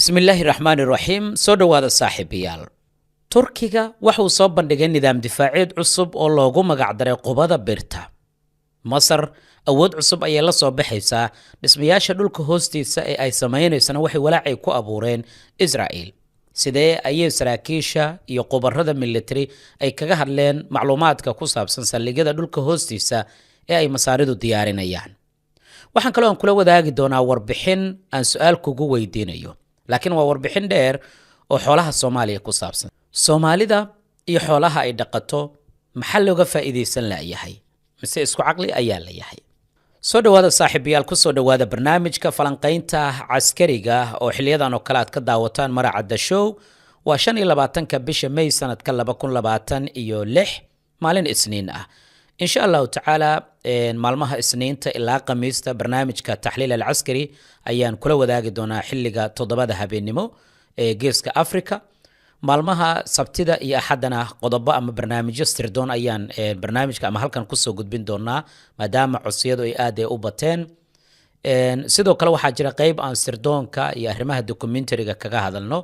بسم الله الرحمن الرحيم soo dhawaada saaxiibayaal Turkiga waxa uu soo bandhigay nidaam difaaceed cusub oo loogu magac daray qubada birta Masar awood cusub ayay la soo baxaysaa dhismayaasha dhulka hoostiisa ee ay sameeynaysan waxay walaacay ku abuureen Israa'iil sidee ayay saraakiisha iyo qubarada military ay kaga hadleen macluumaadka ku saabsan saldhigyada dhulka hoostiisa ee ay masaaridu diyaarinayaan waxaan kaloo aan kula wadaagi doonaa warbixin aan su'aal kugu weydiinayo laakiin waa warbixin dheer oo xoolaha Soomaaliya ku saabsan Soomaalida iyo xoolaha ay dhaqato maxaa looga faa'iideysan laayahay mise isku caqli ayaa la yahay soo dhawaada saaxiibayaal ku soo dhawaada barnaamijka falanqaynta caskariga oo xiliyadan oo kala aad ka daawataan Maracadda Show waa 25ka bisha May sanadka 2026 maalin Isniin ah insha Allah taala maalmaha Isniinta ilaa Khamiista barnaamijka taxliil al-askari ayaan kula wadaagi doonaa xilliga 7 habeenimo ee geeska Afrika maalmaha Sabtida iyo Axadana qodobo ama barnaamijyo sirdoon ayaan barnaamijka ama halkan ku soo gudbin doonaa maadaama codsiyadu ay aad u bateen sidoo kale waxaa jira qayb aan sirdoonka iyo arrimaha documentary-ga kaga hadalno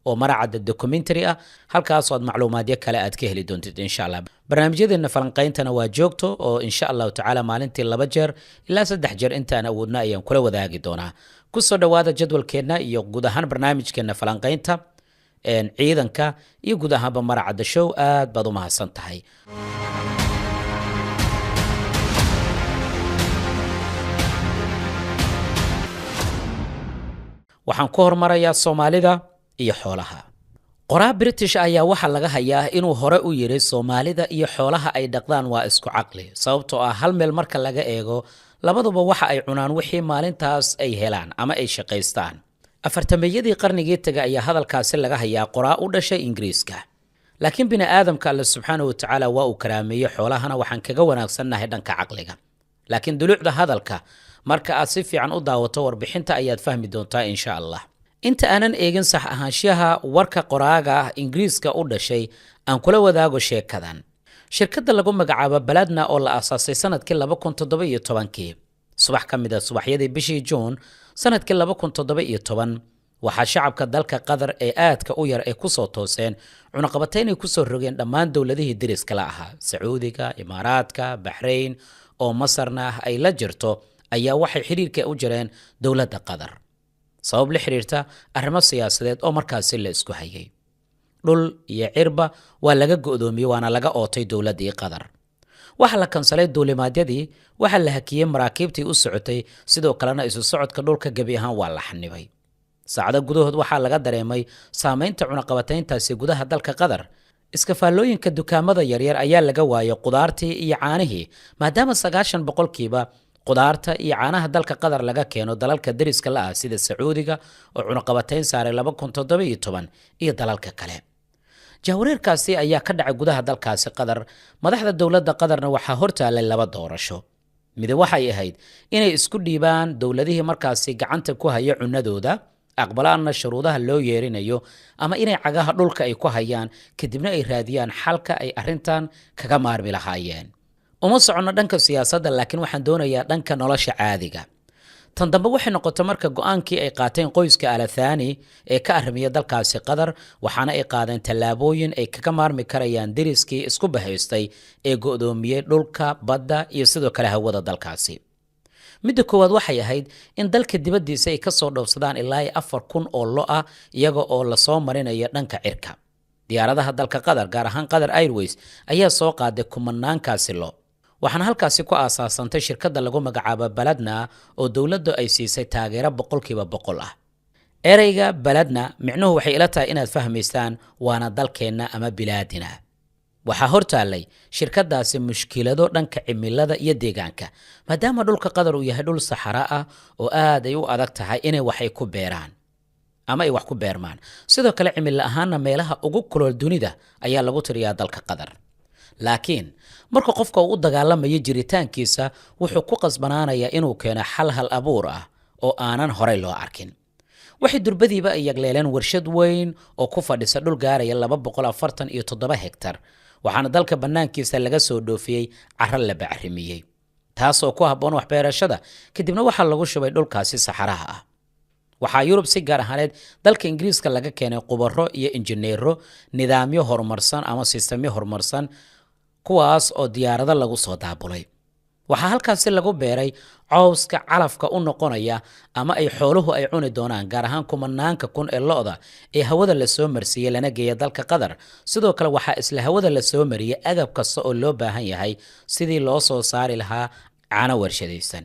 oo Maracadda documentary ah halkaas oo macluumaadyo kale aad ka heli doontid insha Allah barnaamijyadeena falanqayntana waa joogto oo insha Allah taala maalintii 2 jeer ilaa 3 jeer intaan awoodna ayaan kula wadaagi doonaa ku soo dhawaada jadwalkeena iyo guud ahaan barnaamijkeena falanqaynta ciidanka iyo guud ahaanba Maracadda Show aad baad u mahadsan tahay waxaan ku hormarayaa Soomaalida iyo xoolaha qoraa British ayaa waxa laga hayaa inuu hore u yiri Soomaalida iyo xoolaha ay dhaqdaan waa isku caqli sababtoo ah hal meel marka laga eego labaduba waxa ay cunaan wixii maalintaas ay helaan ama ay shaqaystaan afartameeyadii qarnigii taga ayaa hadalkaasi laga hayaa qoraa u dhashay Ingiriiska laakiin bini aadamka Allah subhanahu wa ta'ala waa uu karaameeyay xoolahana waxaan kaga wanaagsannahay dhanka caqliga laakiin dulucda hadalka marka aad si fiican u daawato warbixinta ayaad fahmi doontaa insha Allah inta aanan eegin sax ahaanshaha warka qoraaga Ingiriiska u dhashay aan kula wadaago sheekadan shirkadda lagu magacaabo Baladna oo la aasaasay sanadkii 2017 subax ka mid ah subaxyadii bishii June sanadkii 2017 waxaa shacabka dalka Qatar ee aadka u yar ee ku soo tooseen cunaqabatayn ay ku soo rogeen dhammaan dawladihii deriska la ahaa Sacuudiga, Imaaraadka, Bahrain oo Masarna ay la jirto ayaa waxay xiriirka u jireen dawladda Qatar sabab la xiriirta arrimo siyaasadeed oo markaas la isku hayay dhul iyo cirba waa laga go'doomiyay waana laga ootay dawladii Qatar waxa la kansalay duulimaadyadii waxa la hakiyay maraakiibtii u socotay sidoo kalena isu socodka dhulka gabi ahaan waa la xanibay saacado gudahood waxa laga dareemay saameynta cunaqabatayntaasi gudaha dalka Qatar iskafaalooyinka dukaamada yaryar ayaa laga waayay qudaartii iyo caanihii maadaama 90% qudaarta iyo caanaha dalka Qatar laga keeno dalalka deriska la ah sida Sacuudiga oo cunaqabatayn saaray 2017 iyo dalalka kale jawreerkaasi ayaa ka dhacay gudaha dalkaasi Qatar madaxda dawladda Qatarna waxaa hortaalay laba doorasho mid waxay ahayd inay isku dhiibaan dawladihii markaasi gacanta ku haya cunadooda aqbalaana shuruudaha loo yeerinayo ama inay cagaha dhulka ay ku hayaan kadibna ay raadiyaan xalka ay arintan kaga maarmi lahaayeen uma socono dhanka siyaasadda laakiin waxaan doonayaa dhanka nolosha caadiga tan dambe waxay noqotay marka go'aankii ay qaateen qoyska Al Thani ee ka armiya dalkaasi Qatar waxaana ay qaadeen tallaabooyin ay kaga maarmi karayaan deriskii isku bahaystay ee go'doomiyay dhulka badda iyo sidoo kale hawada dalkaasi midda koowaad waxay ahayd in dalka dibadiisa ay ka soo dhoofsadaan ilaa 4,000 oo lo ah iyaga oo la soo marinaya dhanka cirka diyaaradaha dalka Qatar gaar ahaan Qatar Airways ayaa soo qaaday kumanaankaasi lo waxaan halkaasi ku aasaasantay shirkadda lagu magacaabo Baladna oo dawladdu ay siisay taageero 100% ah ereyga Baladna micnuhu waxay ila tahay inaad fahmaysaan waana dalkeena ama bilaadina waxa hortaalay shirkadaasi mushkilado dhanka cimilada iyo deegaanka maadaama dhulka Qatar uu yahay dhul saxara ah oo aad ay u adag tahay inay wax ay ku beeraan ama ay wax ku beermaan sidoo kale cimilo ahaana meelaha ugu kulul dunida ayaa lagu tiriyaa dalka Qatar laakiin marka qofka uu dagaalamayo jiritaankiisa wuxuu ku qasbanaanayaa inuu keeno xal hal abuur ah oo aanan horey loo arkin waxay durbadiiba ay yagleeleen warshad weyn oo ku fadhisa dhul gaaraya 247 hektar waxaana dalka banaankiisa laga soo dhoofiyay carro la bacrimiyay taas oo ku habboon wax beerashada kadibna waxa lagu shubay dhulkaasi saxaraha ah waxaa Yurub si gaar ahaaneed dalka Ingiriiska laga keenay khubaro iyo injineero nidaamyo horumarsan ama sistemyo horumarsan kuwaas oo diyaarado lagu soo daabulay. waxaa halkaasi lagu beeray cawska calafka u noqonaya ama ay xooluhu ay cuni doonaan, gaar ahaan kumanaanka kun ee lo'da ee hawada la soo marsiiyey lana geeyay dalka Qatar. sidoo kale waxaa isla hawada la soo mariyay agab kasta oo loo baahan yahay sidii loo soo saari lahaa caano warshadaysan.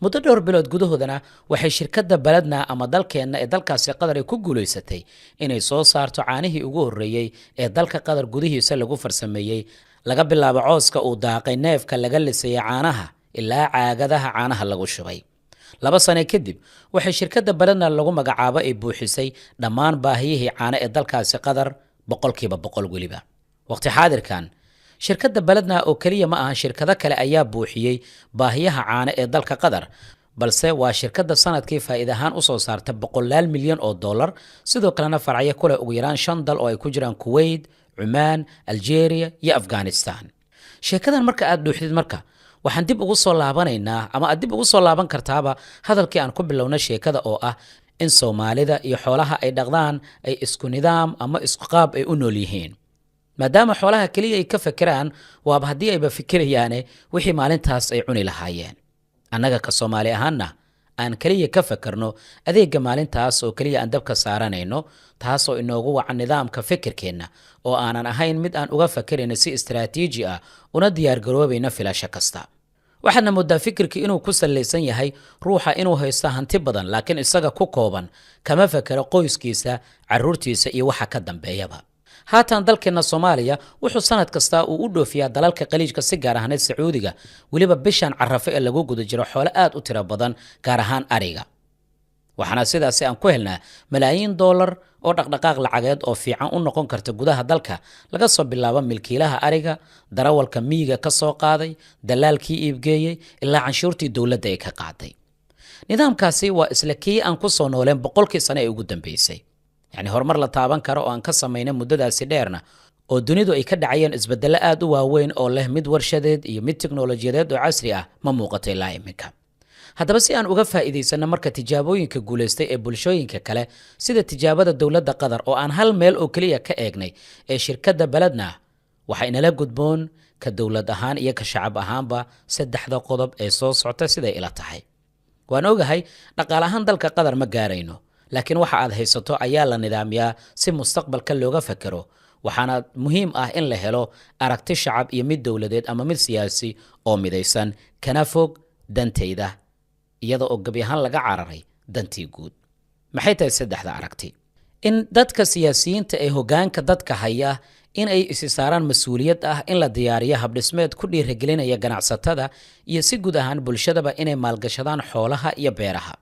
muddo dhowr bilood gudahoodana waxay shirkadda Baladna ama dalkeenna ee dalkaasi Qatar ku guuleysatay inay soo saarto caanihii ugu horreeyay ee dalka Qatar gudihiisa lagu farsameeyay, laga bilaabo cawska uu daaqay neefka laga lisay caanaha ilaa caagadaha caanaha lagu shubay. 2 sano kadib waxay shirkadda Baladna lagu magacaabo ay buuxisay dhammaan baahiyihii caano ee dalkaasi Qatar 100% waliba. waqti xaadirkan shirkadda Baladna oo kaliya ma aha shirkado kale ayaa buuxiyay baahiyaha caano ee dalka Qatar, balse waa shirkadda sanadkii faa'iido ahaan u soo saarta $100 milyan, sidoo kalena faracyo ku leh ugu yaraan 5 dal oo ay ku jiraan Kuwait, Oman, Algeria iyo Afghanistan. sheekadan marka aad dhuuxdid marka waxaan dib ugu soo laabanaynaa ama aad dib ugu soo laaban kartaaba hadalkii aan ku bilowna sheekada oo ah in Soomaalida iyo xoolaha ay dhaqdaan ay isku nidaam ama isku qaab ay u nool yihiin. maadaama xoolaha kaliya ay ka fakiraan waaba haddii ayba fikirayaane wixii maalintaas ay cuni lahaayeen. annaga ka Soomaali ahaanna aan kaliya ka fakarno adeega maalintaas oo kaliya aan dabka saaranayno, taasoo inoogu wacan nidaamka fikirkeenna oo aanan ahayn mid aan uga fakirayno si istiraatiiji ah una diyaar garoobayna filasho kasta. waxaadna moodaa fikirka inuu ku salaysan yahay ruuxa inuu haysto hanti badan laakiin isaga ku kooban, kama fakero qoyskiisa, carruurtiisa iyo waxa ka dambeeyaba. haatan dalkeena Soomaaliya wuxuu sanad kasta uu u dhoofiyaa dalalka qaliijka si gaar ahaaneed Sacuudiga, waliba bishan Carafo ee lagu guda jiro xoolo aad u tiro badan, gaar ahaan ariga. waxaana sidaasi aan ku helnaa malaayiin dollar oo dhaqdhaqaaq lacageed oo fiican u noqon karta gudaha dalka, laga soo bilaabo milkiilaha ariga, darawalka miyiga ka soo qaaday, dalaalkii iibgeeyey ilaa canshuurtii dowladda ay ka qaaday. nidaamkaasi waa isla kii aan ku soo nooleen 100 sano ee ugu dambeysay. yani horumar la taaban karo oo aan ka samaynay muddadaasi dheerna oo dunidu ay ka dhacayeen isbeddello aad u waaweyn oo leh mid warshadeed iyo mid tiknoolajiyadeed oo casri ah ma muuqato ilaa iminka. haddaba si aan uga faa'iidaysano marka tijaabooyinka guulaystay ee bulshooyinka kale sida tijaabada dowladda Qatar oo aan hal meel oo kaliya ka eegnay ee shirkadda Baladna, waxay inala gudboon ka dowlad ahaan iyo ka shacab ahaanba 3 qodob ee soo socota siday ila tahay. waan ogahay dhaqaale ahaan dalka Qatar ma gaarayno, laakiin waxa aad haysato ayaa la nidaamiyaa si mustaqbalka looga fakaro. waxaana muhiim ah in la helo aragti shacab iyo mid dowladeed ama mid siyaasi oo midaysan kana fog dantayda, iyada oo gabi ahaan laga cararay dantii guud. maxay tahay 3 aragti? in dadka siyaasiyiinta ee hoggaanka dadka haya in ay isi saaraan mas'uuliyad ah in la diyaariyo habdhismeed ku dhiirigelinaya ganacsatada iyo si guud ahaan bulshadaba inay maalgashadaan xoolaha iyo beeraha.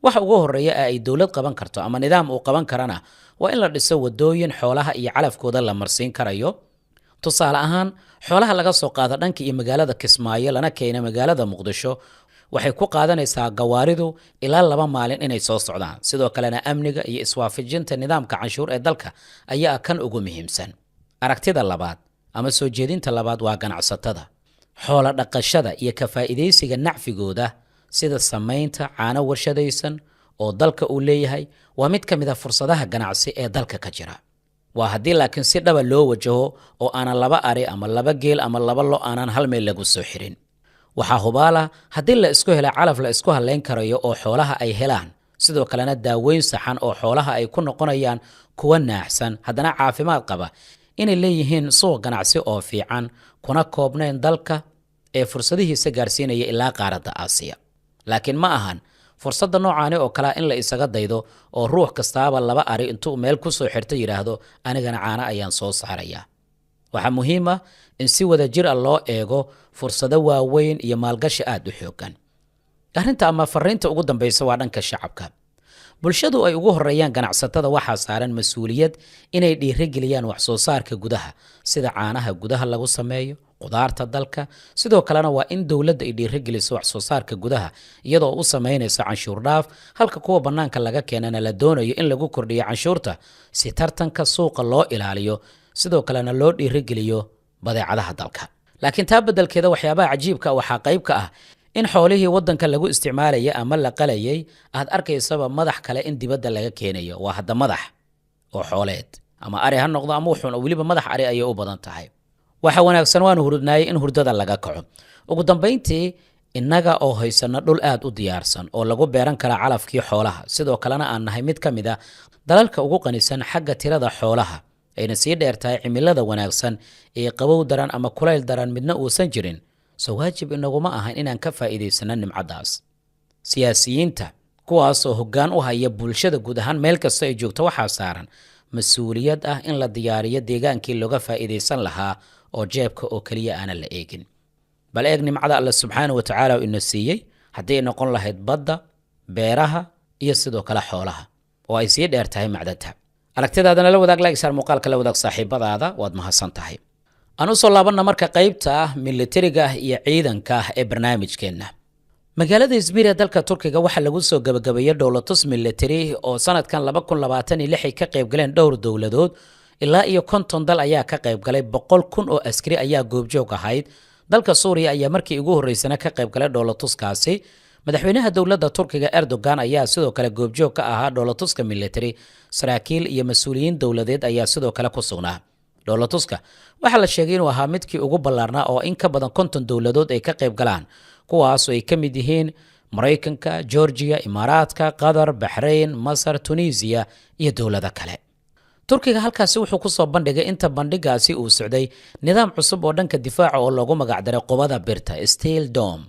waxa ugu horeeya ay dawlad qaban karto ama nidaam uu qaban karana waa in la dhiso wadooyin xoolaha iyo calafkooda la marsiin karayo. tusaale ahaan xoolaha laga soo qaado dhanka iyo magaalada Kismaayo lana keenay magaalada Muqdisho waxay ku qaadanaysaa gawaaridu ilaa 2 maalin inay soo socdaan. sidoo kalena amniga iyo iswaafajinta nidaamka canshuur ee dalka ayaa kan ugu muhiimsan. aragtida labaad ama soo jeedinta labaad waa ganacsatada. xoola dhaqashada iyo ka faa'iideysiga nacfigooda sida samaynta caano warshadaysan oo dalka uu leeyahay waa mid ka mid ah fursadaha ganacsi ee dalka ka jira. waa haddii laakiin si dhaba loo wajaho oo aanan 2 ari ama 2 geel ama 2 lo aanan hal meel lagu soo xirin. waxaa hubaala haddii la isku helo calaf la isku haleyn karayo oo xoolaha ay helaan, sidoo kalena daaweyn saxan oo xoolaha ay ku noqonayaan kuwa naaxsan haddana caafimaad qaba, inay leeyihiin suuq ganacsi oo fiican kuna koobnayn dalka ee fursadihiisa gaarsiinaya ilaa qaaradda Aasiya. laakiin ma ahan fursadda noocaani oo kale in la isaga daydo oo ruux kastaaba 2 ari intuu meel ku soo xirto yiraahdo anigana caana ayaan soo saaraya. waxaa muhiim ah in si wada jir ah loo eego fursado waaweyn iyo maalgashi aad u xoogan. arrinta ama fariinta ugu dambaysa waa dhanka shacabka. bulshadu ay ugu horeeyaan ganacsatada waxaa saaran mas'uuliyad inay dhiirigeliyaan wax soo saarka gudaha sida caanaha gudaha lagu sameeyo, qudaarta dalka. sidoo kalena waa in dawladda ay dhiirigeliso wax soo saarka gudaha iyadoo u sameynaysa canshuur dhaaf, halka kuwa banaanka laga keenana la doonayo in lagu kordhiyo canshuurta si tartanka suuqa loo ilaaliyo, sidoo kalena loo dhiirigeliyo badeecadaha dalka. laakiin taa beddelkeeda waxyaabaha cajiibka waxaa qayb ka ah in xoolihii waddanka lagu isticmaalaya ama la qalayay aad arkaysaba madax kale in dibadda laga keenayo. waa hadda madax oo xooleed ama ari ha noqdo ama wuxuun weliba madax ari ayay u badan tahay. waxa wanaagsan waanu hurdnaayay in hurdada laga kaco. ugu dambayntii innaga oo haysana dhul aad u diyaarsan oo lagu beeran kara calafkii xoolaha, sidoo kalena aan nahay mid ka mid a dalalka ugu qanisan xagga tirada xoolaha, ayna sii dheertahay cimilada wanaagsan ee qabow daran ama kulayl daran midna uusan jirin, soo waajib inaguma ahan inaan ka faa'iidaysano nimcadaas. siyaasiyiinta kuwaasoo hoggaan u haya bulshada guud ahaan meel kasta ay joogto waxaa saaran mas-uuliyad ah in la diyaariyo deegaankii looga faa'iidaysan lahaa oo jeebka oo keliya aanan la eegin. bal eeg nimcada alle subxaana wa tacaala oo ina siiyey haddii ay noqon lahayd badda, beeraha iyo sidoo kale xoolaha, oo ay sii dheer tahay macdanta. aragtidaadana la wadaag, laisaar muuqaalka la wadaag saaxiibadaada, waad mahadsan tahay. aan u soo laabanna marka qaybta militariga iyo ciidanka ee barnaamijkeenna. magaalada Izmir ee dalka Turkiga waxaa lagu soo gabagabeeyay dowlatus military oo sanadkan 2026 ay ka qayb galeen dhowr dowladood. ilaa iyo 50 dal ayaa ka qayb galay, 100,000 oo askari ayaa goobjoog ahayd. dalka Suuriya ayaa markii ugu horeysana ka qayb galay dowlatuskaasi. madaxweynaha dowladda Turkiga Erdogan ayaa sidoo kale goobjoog ka ahaa dowlatuska military. saraakiil iyo mas'uuliyiin dowladeed ayaa sidoo kale ku sugnaa. dowlatuska waxaa la sheegay inuu ahaa midkii ugu ballaarnaa oo in ka badan 50 dowladood ay ka qayb galaan, kuwaas oo ay ka mid yihiin Mareykanka, Georgia, Imaaraadka, Qatar, Bahrain, Masar, Tunisia iyo dowlado kale. Turkiga halkaasi wuxuu ku soo bandhigay inta bandhigaasi uu socday nidaam cusub oo dhanka difaaca oo loogu magac daray qubada birta Steel Dome,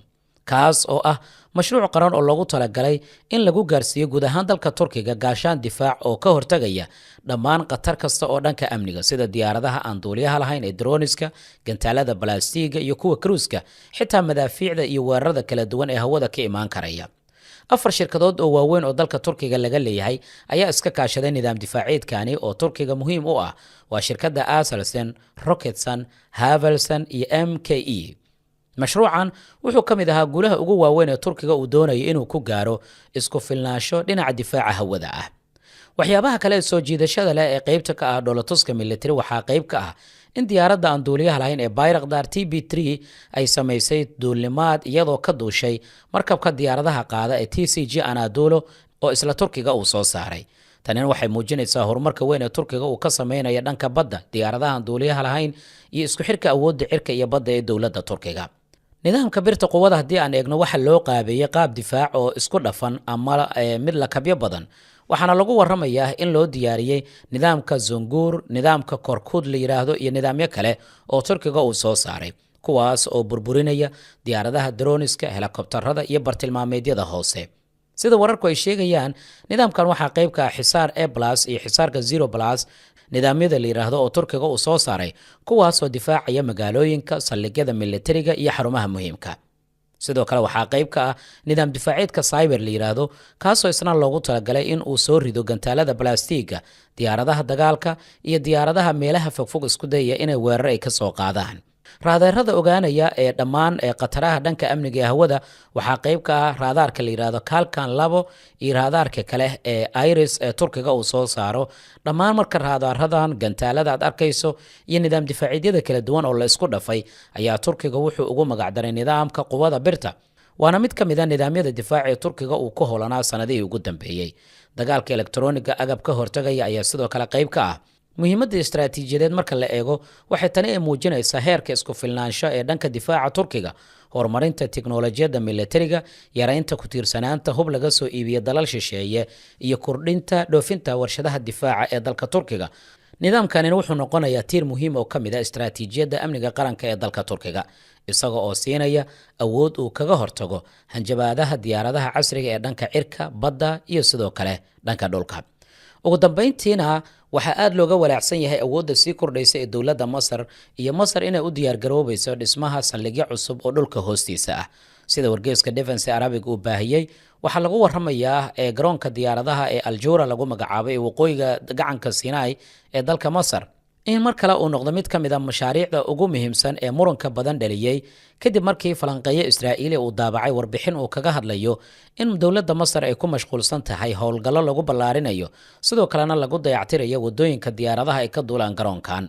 kaas oo ah mashruuc qaran oo loogu talagalay in lagu gaarsiiyo guud ahaan dalka Turkiga gaashaan difaac oo ka hortagaya dhammaan khatar kasta oo dhanka amniga, sida diyaaradaha aan duuliyaha lahayn ee droniska, gantaalada balaastiga iyo kuwa cruiska, xitaa madaafiicda iyo weerarada kala duwan ee hawada ka imaan karaya. 4 shirkadood oo waaweyn oo dalka Turkiga laga leeyahay ayaa iska kaashaday nidaam difaaceedkani oo Turkiga muhiim u ah. waa shirkadda Aselsan, Roketsan, Havelsan iyo MKE. mashruucan wuxuu ka mid ahaa guulaha ugu waaweyn ee Turkiga uu doonayo inuu ku gaaro isku filnaansho dhinaca difaaca hawada ah. waxyaabaha kale ee soo jiidashada leh ee qaybta ka ah dowlatuska military waxaa qayb ka ah in diyaaradda aan duuliyaha lahayn ee Bayraktar TB3 ay samaysay duulimaad iyadoo ka duushay markabka diyaaradaha qaada ee TCG Anadolu oo isla Turkiga uu soo saaray. tanina waxay muujinaysaa horumarka weyn ee Turkiga uu ka sameeyo dhanka badda, diyaaradaha aan duuliyaha lahayn iyo isku xirka awoodda cirka iyo badda ee dowladda Turkiga. nidaamka birta quwada haddii aan eegno waxa loo qaabeeyay qaab difaac oo isku dhafan ama mid la kabyo badan, waxaana lagu waramayaa in loo diyaariyey nidaamka Zungur, nidaamka Korkut la yiraahdo iyo nidaamyo kale oo Turkiga uu soo saaray, kuwaas oo burburinaya diyaaradaha droniska, helikobtarada iyo bartilmaameedyada hoose. sida wararku ay sheegayaan, nidaamkan waxaa qayb ka ah xisaar A+ iyo xisaarka 0+, nidaamyada la yiraahdo oo Turkiga uu soo saaray, kuwaas oo difaacaya magaalooyinka, saldhigyada militariga iyo xarumaha muhiimka. sidoo kale waxaa qayb ka ah nidaam difaaceedka cyber la yiraahdo, kaasoo isna loogu talagalay in uu soo rido gantaalada balaastiga, diyaaradaha dagaalka iyo diyaaradaha meelaha fogfog isku dayaya inay weerar ay ka soo qaadaan. raadeerada ogaanaya ee dhammaan khataraha dhanka amniga ee hawada waxaa qayb ka ah raadaarka la yiraahdo Kalkan 2 iyo raadaarka kale ee Iris ee Turkiga uu soo saaro. dhammaan marka raadaaradan gantaalada aad arkayso iyo nidaam difaaciyeed kala duwan oo la isku dhafay ayaa Turkiga wuxuu ugu magac daray nidaamka qubada birta. waana mid ka mid ah nidaamyada difaaca ee Turkiga uu ku howlanaa sanadihii ugu dambeeyay. dagaalka elektarooniga agab ka hortagaya ayaa sidoo kale qayb ka ah. muhiimadda istaraatiijiyadeed marka la eego waxay tani ay muujinaysaa heerka isku filnaansho ee dhanka difaaca Turkiga, horumarinta tiknoolajiyadda militariga, yaraynta ku tiirsanaanta hub laga soo iibiyo dalal shisheeye iyo kordhinta dhoofinta warshadaha difaaca ee dalka Turkiga. nidaamkanina wuxuu noqonayaa tiir muhiim oo ka mid ah istaraatiijiyadda amniga qaranka ee dalka Turkiga, isaga oo siinaya awood uu kaga hortago hanjabaadaha diyaaradaha casriga ee dhanka cirka, badda iyo sidoo kale dhanka dhulka. ugu dambeyntiina waxaa aad looga walaacsan yahay awoodda sii kordhaysa ee dowladda Masar iyo Masar inay u diyaar garoobayso dhismaha saldhigyo cusub oo dhulka hoostiisa ah. sida wargeyska Defense Arabic uu baahiyey, waxaa lagu waramayaa garoonka diyaaradaha ee Aljura lagu magacaabay ee waqooyiga gacanka Sinai ee dalka Masar in mar kale uu noqdo mid ka mid ah mashaariicda ugu muhiimsan ee muranka badan dhaliyay kadib markii falanqeeyo Israa'iili uu daabacay warbixin uu kaga hadlayo in dowladda Masar ay ku mashquulsan tahay howlgallo lagu ballaarinayo, sidoo kalena lagu dayactirayo wadooyinka diyaaradaha ay ka duulaan garoonkan.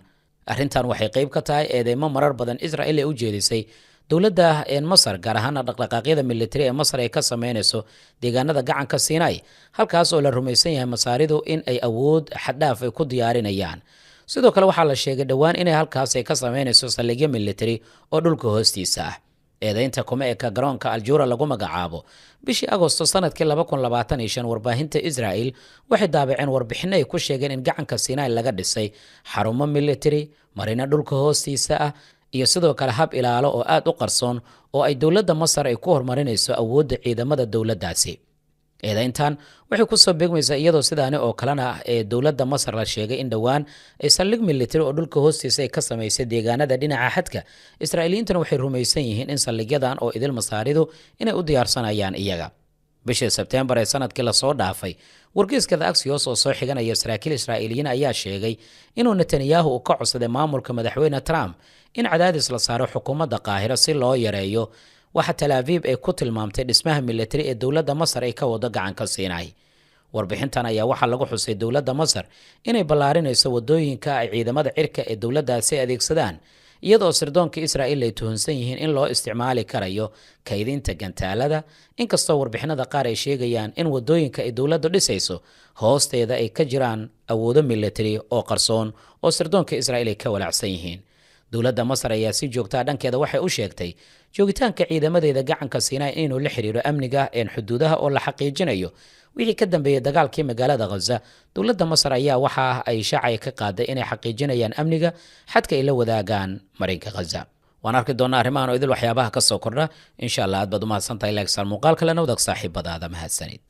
arrintan waxay qayb ka tahay eedeymo marar badan Israa'iil ay u jeedisay dowladda Masar gaar ahaan dhaqdhaqaaqyada military ee Masar ay ka sameynayso deegaanada gacanka Sinai halkaas oo la rumaysan yahay Masaaridu in ay awood xad-dhaaf ay ku diyaarinayaan. sidoo kale waxaa la sheegay dhowaan inay halkaas ay ka sameynayso saldhigyo military oo dhulka hoostiisa ah. eedaynta kuma eka garoonka Aljura lagu magacaabo. bishii Agoosto sanadkii 2025 warbaahinta Israel waxay daabaceen warbixin ay ku sheegeen in gacanka Sinai laga dhisay xarumo military, marina dhulka hoostiisa ah iyo sidoo kale hab ilaalo oo aad u qarsoon oo ay dowladda Masar ay ku horumarinayso awoodda ciidamada dowladdaasi. eedayntan waxay ku soo beegmaysaa iyadoo sidaani oo kalena ee dowladda Masar la sheegay in dhowaan ay saldhig military oo dhulka hoostiisa ay ka samaysay deegaanada dhinaca xadka. Israa'iiliyiintuna waxay rumaysan yihiin in saldhigyadan oo idil Masaaridu inay u diyaarsanayaan iyaga. bishii Sebtembar ee sanadkii la soo dhaafay, wargeyska The Axios oo soo xiganaya saraakiil Israa'iiliyiin ayaa sheegay inuu Netanyahu uu ka codsaday maamulka madaxweyne Trump in cadaadis la saaro xukuumadda Qaahiro si loo yareeyo waxa Tel Aviv ay ku tilmaamtay dhismaha military ee dowladda Masar ay ka wado gacanka Sinai. warbixintan ayaa waxaa lagu xusay dowladda Masar inay ballaarinayso wadooyinka ay ciidamada cirka ee dowladdaasi adeegsadaan, iyadoo sirdoonka Israa'iil ay tuhunsan yihiin in loo isticmaali karayo kaydinta gantaalada. inkastoo warbixinada qaar ay sheegayaan in wadooyinka ay dowladdu dhisayso hoosteeda ay ka jiraan awoodo military oo qarsoon oo sirdoonka Israa'iil ay ka walaacsan yihiin. dowladda Masar ayaa si joogta dhankeeda waxay u sheegtay joogitaanka ciidamadeeda gacanka Sinai inuu la xiriiro amniga xuduudaha oo la xaqiijinayo. wixii ka dambeeyay dagaalkii magaalada Gaza, dowladda Masar ayaa waxa ay shacay ka qaaday inay xaqiijinayaan amniga xadka ay la wadaagaan marinka Gaza. waan arki doonaa arrimahan oo idil waxyaabaha ka soo kordha insha Allah. aad baad u mahadsantahay like sar muuqaalka lana wadaag saaxiibadaada mahadsanid.